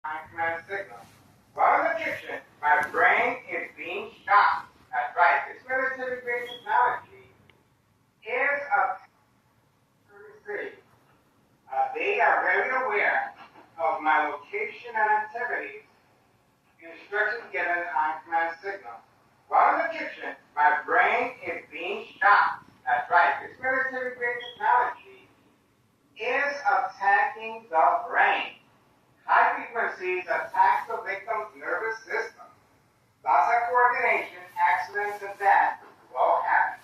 command signal. While in the kitchen, my brain is being shot. That's right. This military-grade technology is a they are very aware of my location and activities. Instructions given on command signal. While in the kitchen, my brain is being shot. That's right. This military-grade technology is attacking the brain. High frequencies attack the victim's nervous system. Loss of coordination, accidents, and death will happen.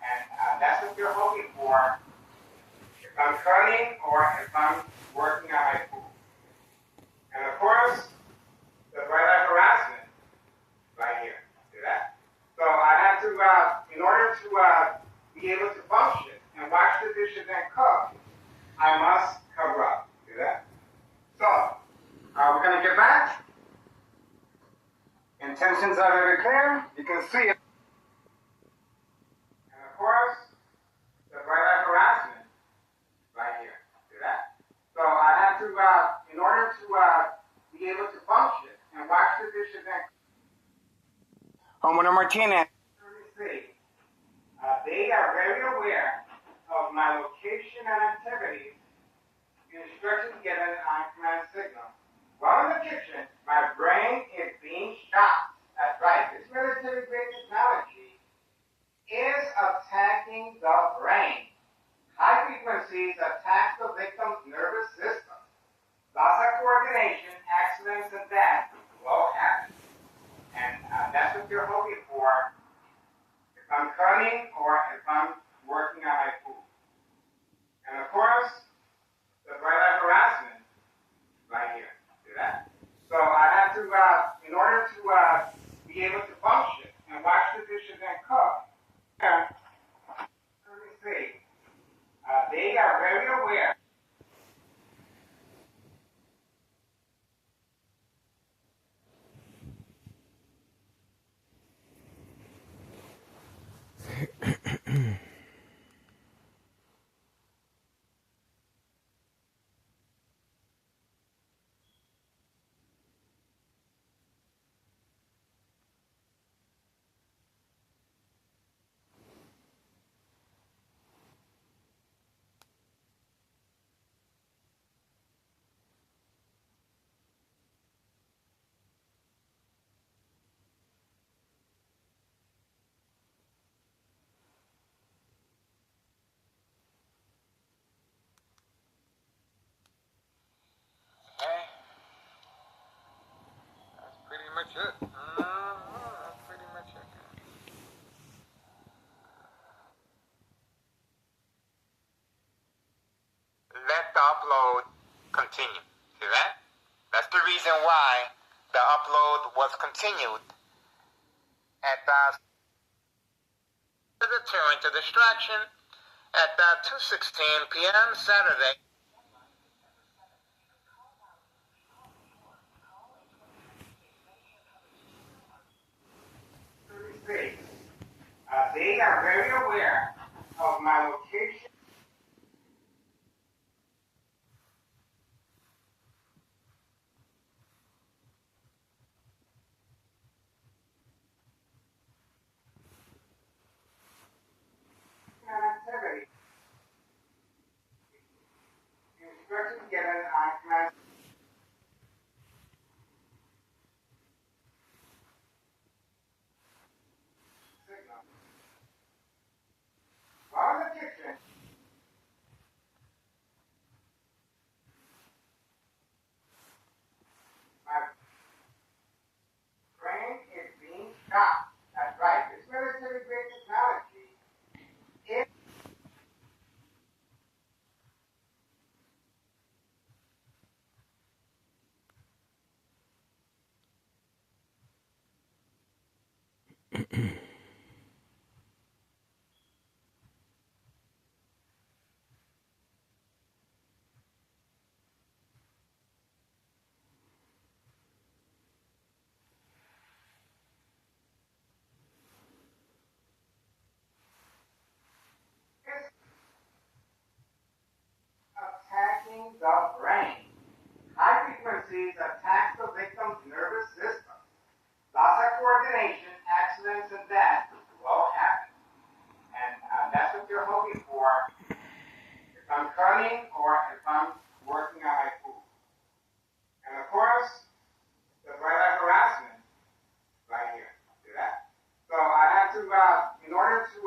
And that's what you're hoping for if I'm cutting or if I'm working on my food. And of course, the bright light harassment right here. See that? So I have to, in order to be able to function and wash the dishes and cook, I must cover up. See that? So, we're going to get back. Intentions are very clear. You can see it. And of course, the bright light harassment right here. See that? So I have to, in order to be able to function and wash the dishes and Homeowner Martinez. They are very aware of my location and activities. Instructions given on command signal. While in the kitchen, my brain is being shot. That's right. This military-grade technology is attacking the brain. High frequencies attack the victim's nervous system. Loss of coordination, accidents, and death will happen. And that's what you're hoping for if I'm cutting or if I'm working on my food. And of course, the bright light harassment right here. See that? So I have to, in order to be able to function and wash the dishes and cook, let me see. They are very aware. That's pretty much it. That's pretty much it. Let the upload continue. See that? That's the reason why the upload was continued at the deterrent to distraction at 2:16 p.m. Saturday. They are very aware of my location. Activity. Instructions given on command. Signal. While in the kitchen, my brain is being shot. That's right. This military-grade technology is. disease attacks the victim's nervous system. Loss of coordination, accidents, and death will happen. And that's what you're hoping for if I'm cutting or if I'm working on my food. And of course, the threat of harassment right here. See that? So I have to, in order to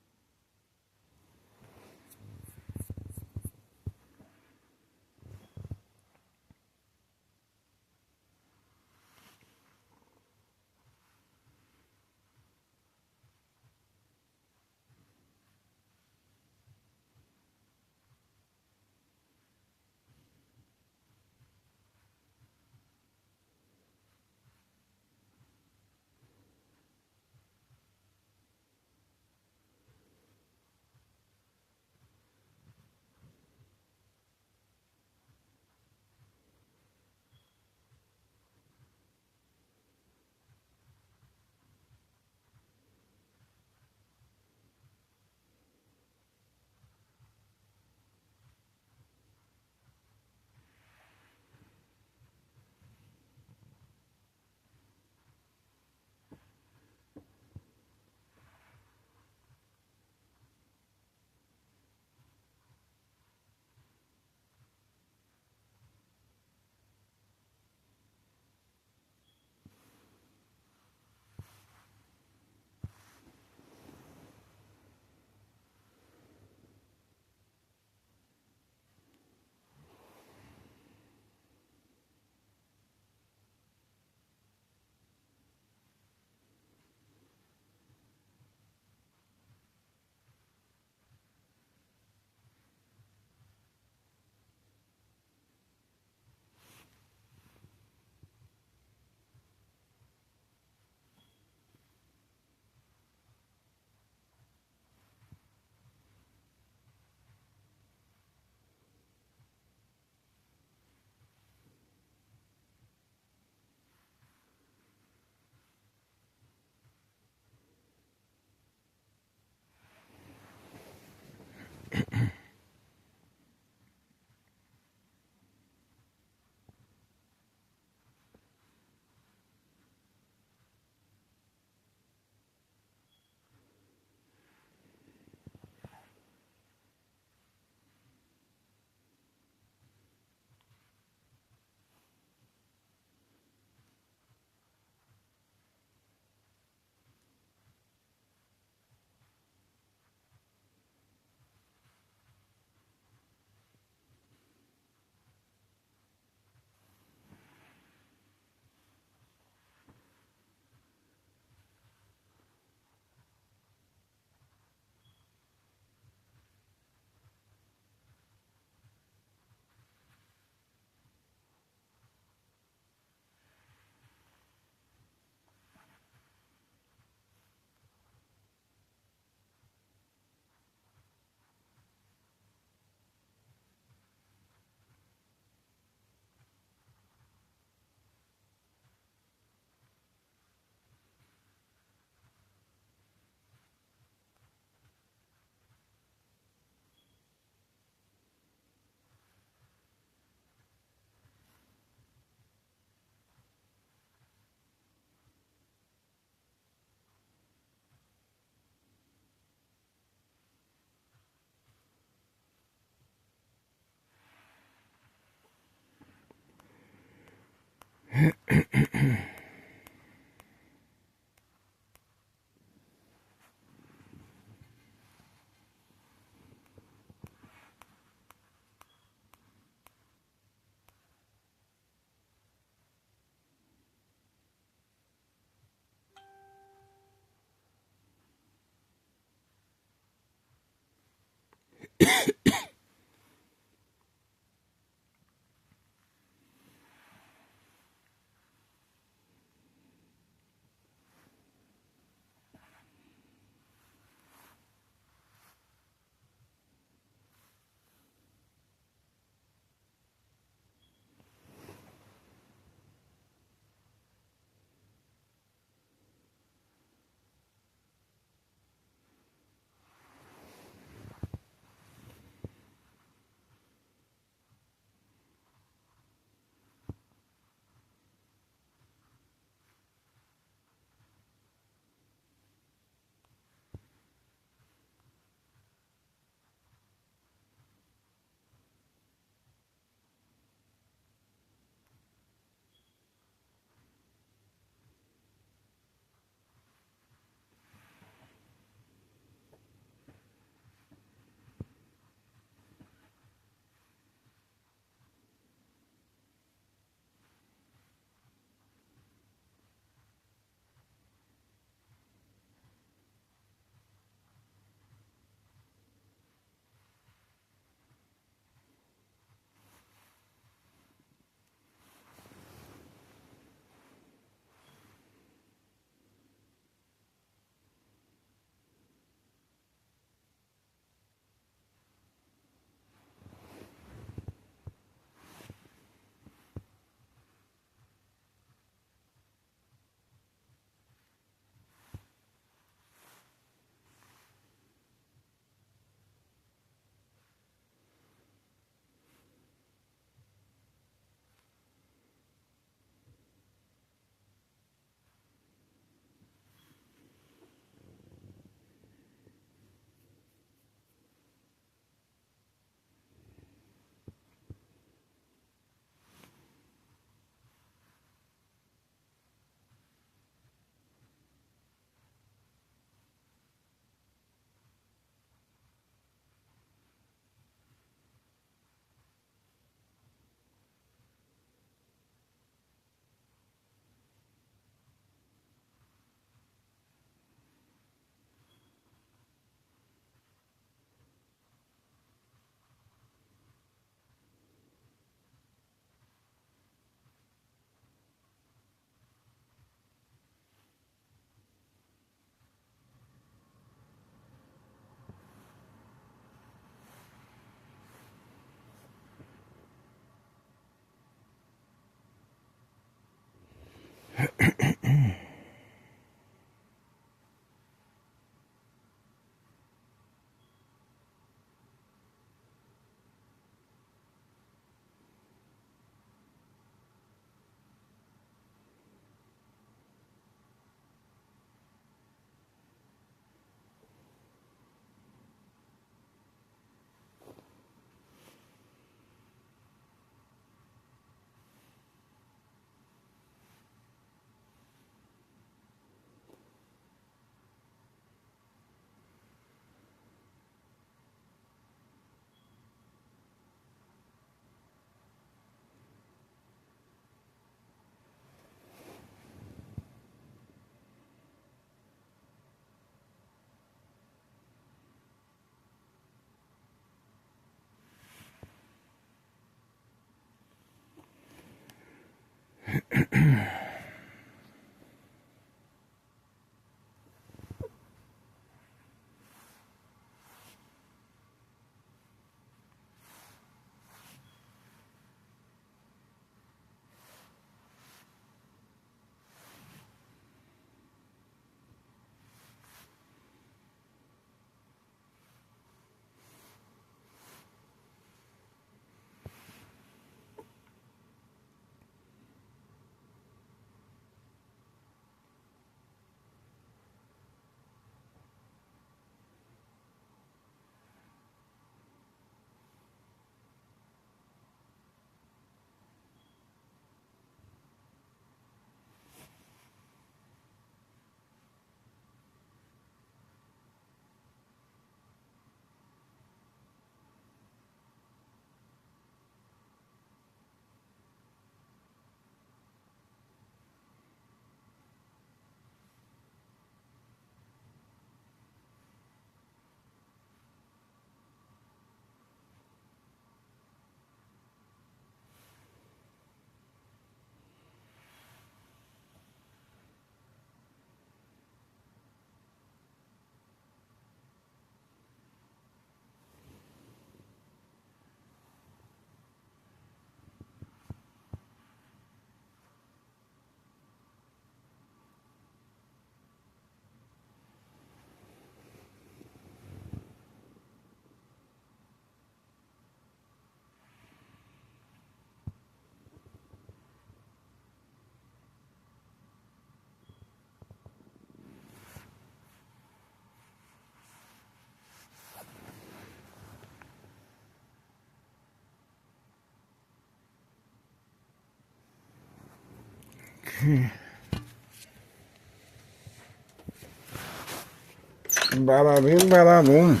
Bada bing, bada boom.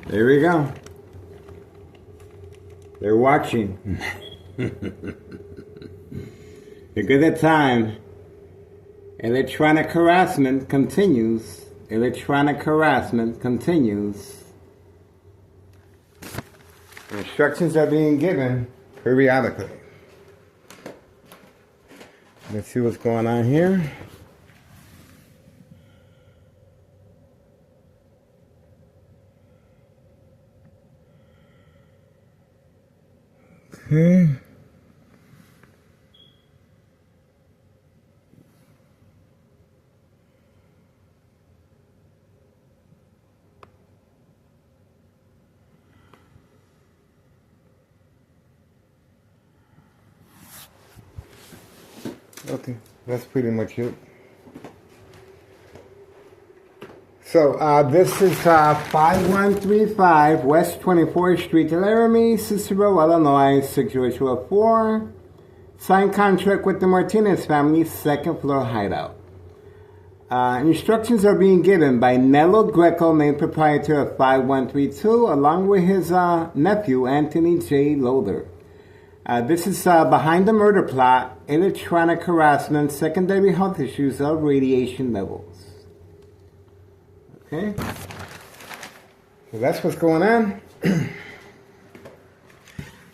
There we go. They're watching. Look at the time. Electronic harassment continues. Electronic harassment continues. Instructions are being given periodically. Let's see what's going on here. Okay. Okay, that's pretty much it. So, this is 5135 West 24th Street, Laramie, Cicero, Illinois, 60204. Signed contract with the Martinez family, second floor hideout. Instructions are being given by Nello Greco, main proprietor of 5132, along with his nephew, Anthony J. Loader. This is behind the murder plot, electronic harassment, secondary health issues of radiation levels. Okay, so that's what's going on.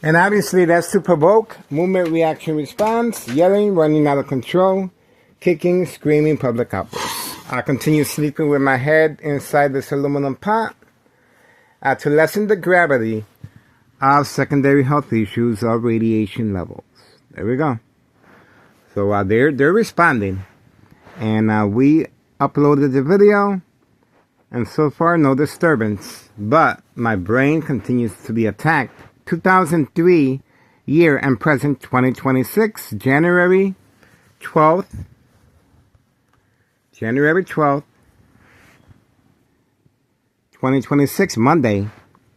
And obviously that's to provoke movement, reaction, response, yelling, running out of control, kicking, screaming, public outbursts. I continue sleeping with my head inside this aluminum pot to lessen the gravity of secondary health issues of radiation levels. There we go. So they're responding. And we uploaded the video. And so far, no disturbance. But my brain continues to be attacked. 2003 year and present 2026, January 12th. January 12th, 2026, Monday,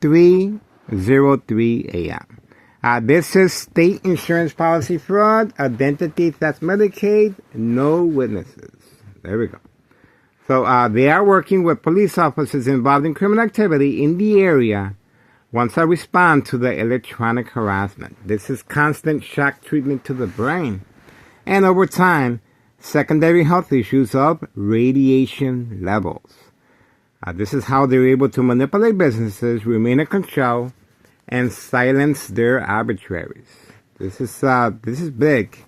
3:03 a.m. This is state insurance policy fraud, identity theft, Medicaid, no witnesses. There we go. So they are working with police officers involved in criminal activity in the area once I respond to the electronic harassment. This is constant shock treatment to the brain. And over time, secondary health issues of radiation levels. This is how they're able to manipulate businesses, remain in control, and silence their arbitraries. This is big.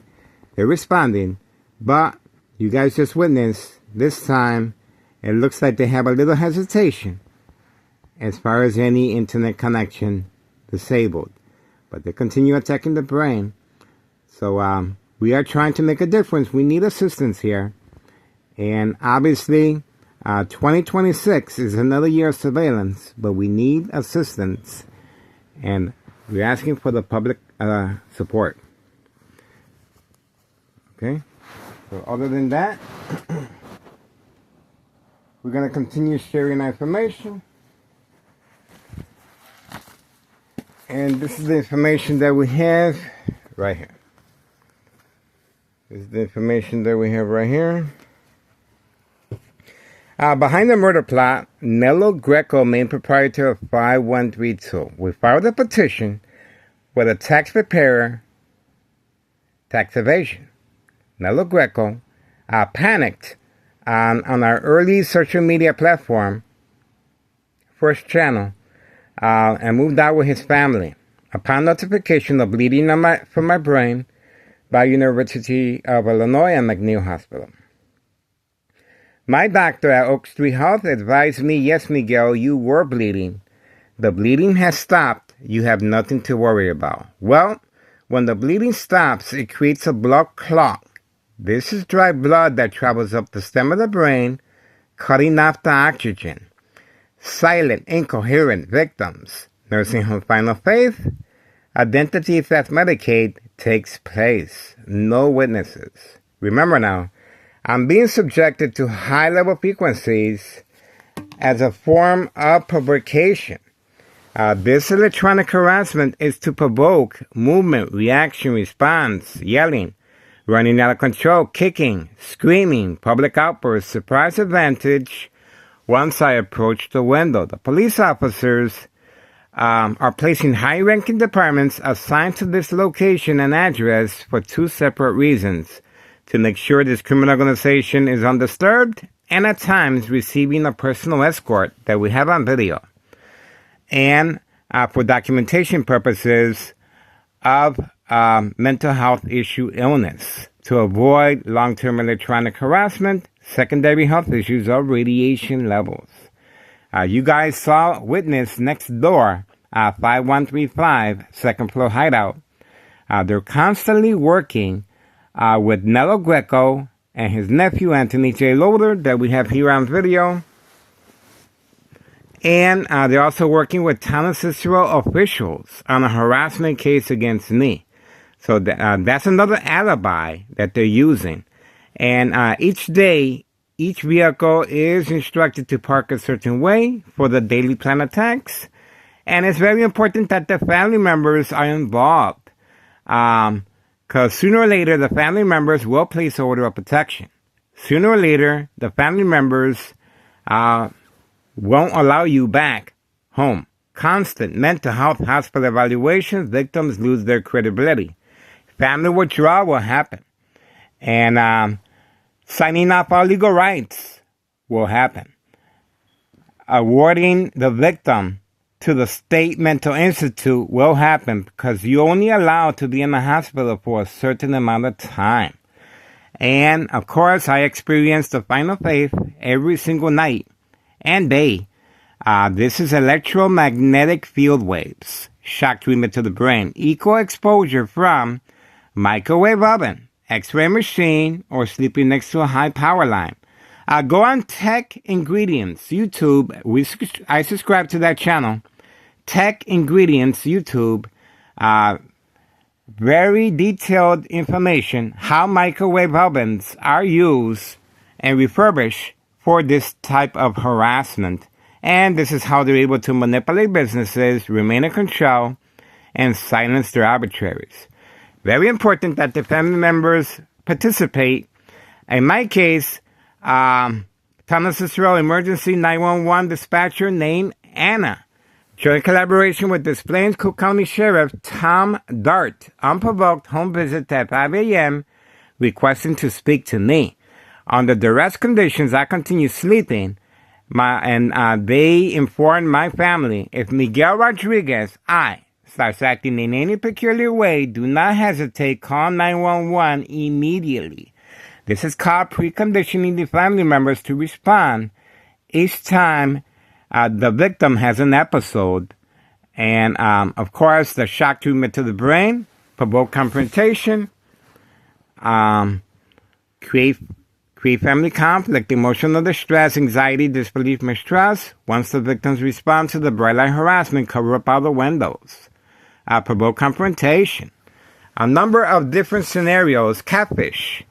They're responding, but you guys just witnessed this time. It looks like they have a little hesitation as far as any internet connection disabled, but they continue attacking the brain. So we are trying to make a difference. We need assistance here, and obviously 2026 is another year of surveillance, but we need assistance, and we're asking for the public support. Okay, so other than that, we're going to continue sharing information. And this is the information that we have right here. This is the information that we have right here. Behind the murder plot, Nello Greco, main proprietor of 5132. We filed a petition with a tax preparer, tax evasion. Nello Greco panicked on our early social media platform, First Channel, and moved out with his family. Upon notification of bleeding from my brain by University of Illinois and McNeil Hospital. My doctor at Oak Street Health advised me, yes, Miguel, you were bleeding. The bleeding has stopped. You have nothing to worry about. Well, when the bleeding stops, it creates a blood clot. This is dry blood that travels up the stem of the brain, cutting off the oxygen. Silent, incoherent victims. Nursing home final faith. Identity theft Medicaid takes place. No witnesses. Remember now, I'm being subjected to high-level frequencies as a form of provocation. This electronic harassment is to provoke movement, reaction, response, yelling, running out of control, kicking, screaming, public outbursts, surprise advantage. Once I approach the window, the police officers are placing high-ranking departments assigned to this location and address for two separate reasons: to make sure this criminal organization is undisturbed and at times receiving a personal escort that we have on video, and for documentation purposes of mental health issue illness, to avoid long-term electronic harassment, secondary health issues, or radiation levels. You guys saw witness next door, 5135 second floor hideout. They're constantly working with Nello Greco and his nephew Anthony J. Loader that we have here on video. And they're also working with Town of Cicero officials on a harassment case against me. So that's another alibi that they're using. And each day, each vehicle is instructed to park a certain way for the daily plan attacks. And it's very important that the family members are involved. Because sooner or later, the family members will place order of protection. Sooner or later, the family members won't allow you back home. Constant mental health hospital evaluations, victims lose their credibility. Family withdrawal will happen. And signing off our legal rights will happen. Awarding the victim to the State Mental Institute will happen because you're only allowed to be in the hospital for a certain amount of time. And, of course, I experience the final faith every single night and day. This is electromagnetic field waves, shock treatment to the brain, equal exposure from microwave oven, X-ray machine, or sleeping next to a high power line. Go on Tech Ingredients YouTube. I subscribe to that channel. Tech Ingredients YouTube. Very detailed information how microwave ovens are used and refurbished for this type of harassment. And this is how they're able to manipulate businesses, remain in control, and silence their arbitraries. Very important that the family members participate. In my case, Town of Cicero Emergency 911 dispatcher named Anna. Joint collaboration with Des Plaines Cook County Sheriff Tom Dart. Unprovoked home visit at 5 a.m. requesting to speak to me. Under duress conditions, I continue sleeping. They informed my family, if Miguel Rodriguez, starts acting in any peculiar way, do not hesitate, call 911 immediately. This is called preconditioning the family members to respond each time the victim has an episode. And, of course, the shock treatment to the brain, provoke confrontation, create family conflict, emotional distress, anxiety, disbelief, mistrust. Once the victims respond to the bright light harassment, cover up all the windows. Provoke confrontation. A number of different scenarios. Catfish.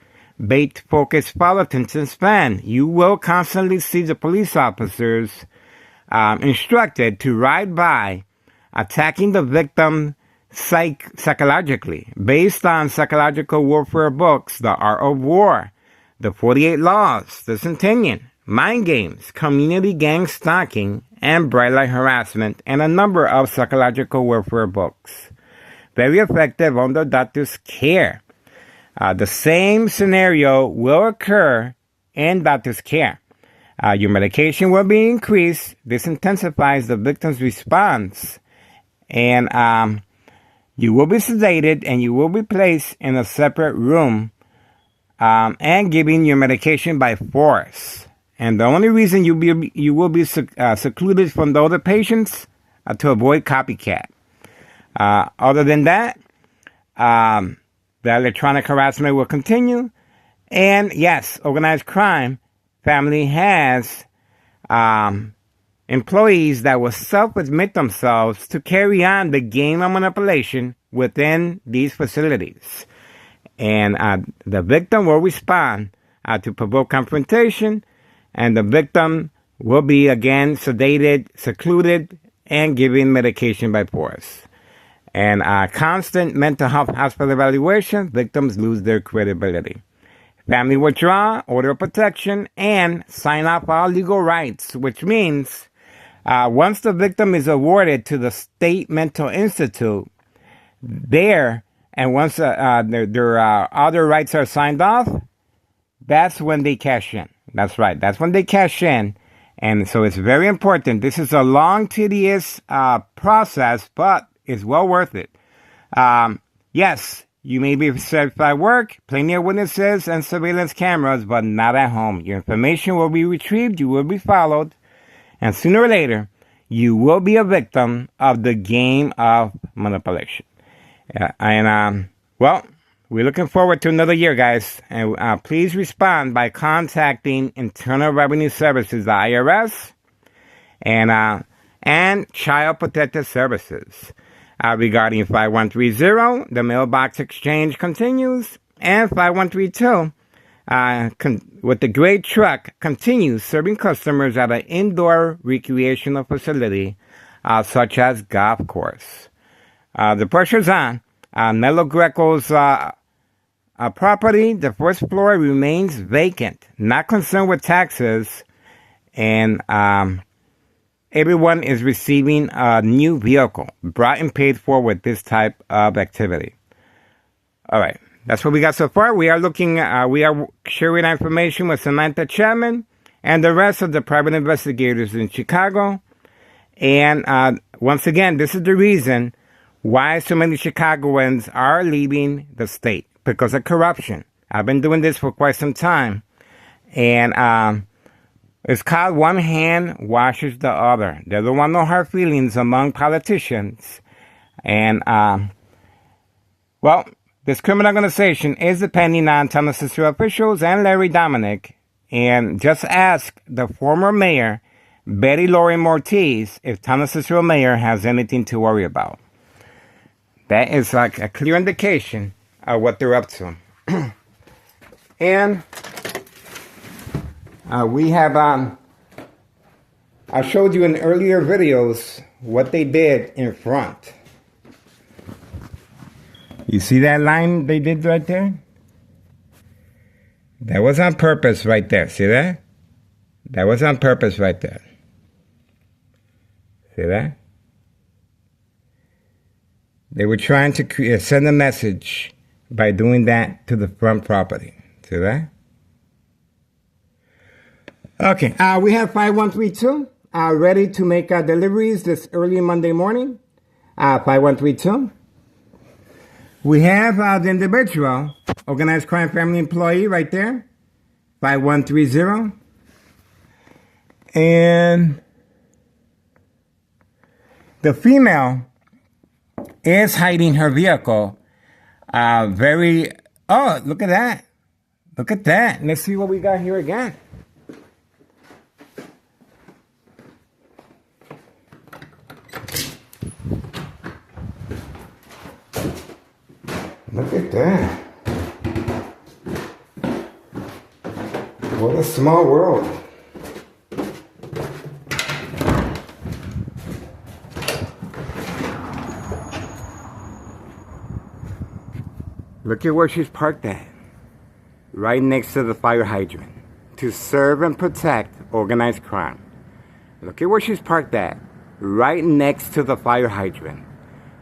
Bait, focus, follow, attention span. You will constantly see the police officers instructed to ride by, attacking the victim psychologically, based on psychological warfare books, The Art of War, The 48 Laws, The Centennial, Mind Games, Community Gang Stalking, and Bright Light Harassment, and a number of psychological warfare books. Very effective under doctor's care. The same scenario will occur in doctor's care. Your medication will be increased. This intensifies the victim's response. And you will be sedated and you will be placed in a separate room and given your medication by force. And the only reason you will be secluded from the other patients to avoid copycat. Other than that, the electronic harassment will continue. And yes, organized crime family has employees that will self-admit themselves to carry on the game of manipulation within these facilities. And the victim will respond to provoke confrontation, and the victim will be again sedated, secluded, and giving medication by force. And constant mental health hospital evaluation, victims lose their credibility. Family withdrawal, order of protection, and sign off all legal rights, which means once the victim is awarded to the State Mental Institute, and once their other rights are signed off, that's when they cash in. That's right. That's when they cash in. And so it's very important. This is a long, tedious process, but it's well worth it. Yes, you may be certified work, plenty of witnesses and surveillance cameras, but not at home. Your information will be retrieved, you will be followed, and sooner or later, you will be a victim of the game of manipulation. Well, we're looking forward to another year, guys. And please respond by contacting Internal Revenue Services, the IRS, and Child Protective Services. Regarding 5130, the mailbox exchange continues, and 5132, with the gray truck, continues serving customers at an indoor recreational facility, such as golf course. The pressure's on. Nello Greco's property, the first floor, remains vacant, not concerned with taxes, and everyone is receiving a new vehicle brought and paid for with this type of activity. All right, that's what we got so far. We are sharing information with Samantha Chapman and the rest of the private investigators in Chicago. And once again, this is the reason why so many Chicagoans are leaving the state, because of corruption. I've been doing this for quite some time. And it's called one hand washes the other. There don't want no hard feelings among politicians. And, this criminal organization is depending on Thomas Cicero officials and Larry Dominic. And just ask the former mayor, Betty Lauren Ortiz, if Thomas Cicero mayor has anything to worry about. That is like a clear indication of what they're up to. And we have, I showed you in earlier videos what they did in front. You see that line they did right there? That was on purpose right there. See that? That was on purpose right there. See that? They were trying to send a message by doing that to the front property. See that? Okay, we have 5132 ready to make deliveries this early Monday morning. 5132. We have the individual, organized crime family employee right there. 5130. And the female is hiding her vehicle. Oh, look at that. Look at that. Let's see what we got here again. Look at that. What a small world. Look at where she's parked at. Right next to the fire hydrant. To serve and protect organized crime. Look at where she's parked at. Right next to the fire hydrant.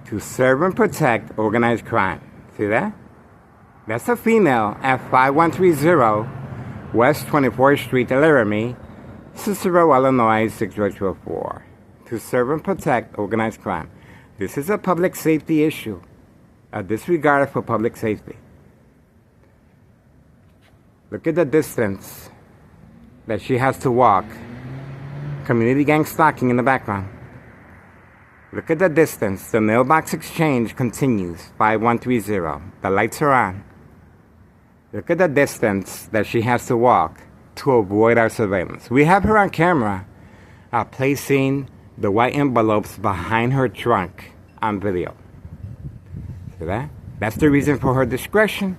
To serve and protect organized crime. See that? That's a female at 5130 West 24th Street, Laramie, Cicero, Illinois 60204. To serve and protect organized crime. This is a public safety issue. A disregard for public safety. Look at the distance that she has to walk. Community gang stalking in the background. Look at the distance. The mailbox exchange continues. 5130. The lights are on. Look at the distance that she has to walk to avoid our surveillance. We have her on camera placing the white envelopes behind her trunk on video. See that? That's the reason for her discretion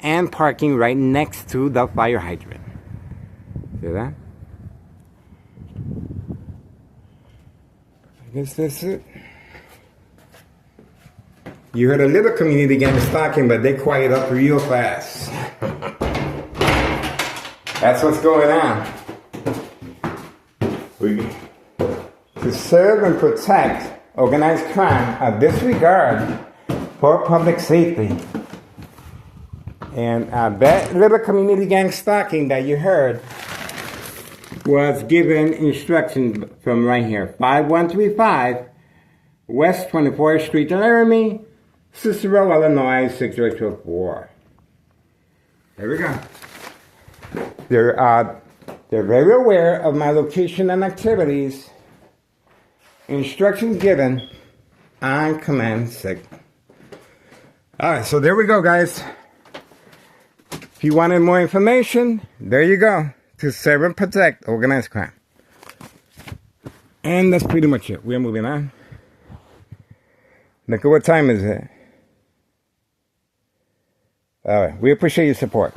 and parking right next to the fire hydrant. See that? guess that's it. You heard a little community gang stalking, but they quiet up real fast. That's what's going on. To serve and protect organized crime a disregard for public safety. And that little community gang stalking that you heard was given instructions from right here. 5135 West 24th Street in Laramie, Cicero, Illinois, 60204. There we go. They're very aware of my location and activities. Instructions given on command signal. Alright, so there we go, guys. If you wanted more information, there you go. To serve and protect organized crime. And that's pretty much it. We're moving on. Look at what time is it. Alright, we appreciate your support.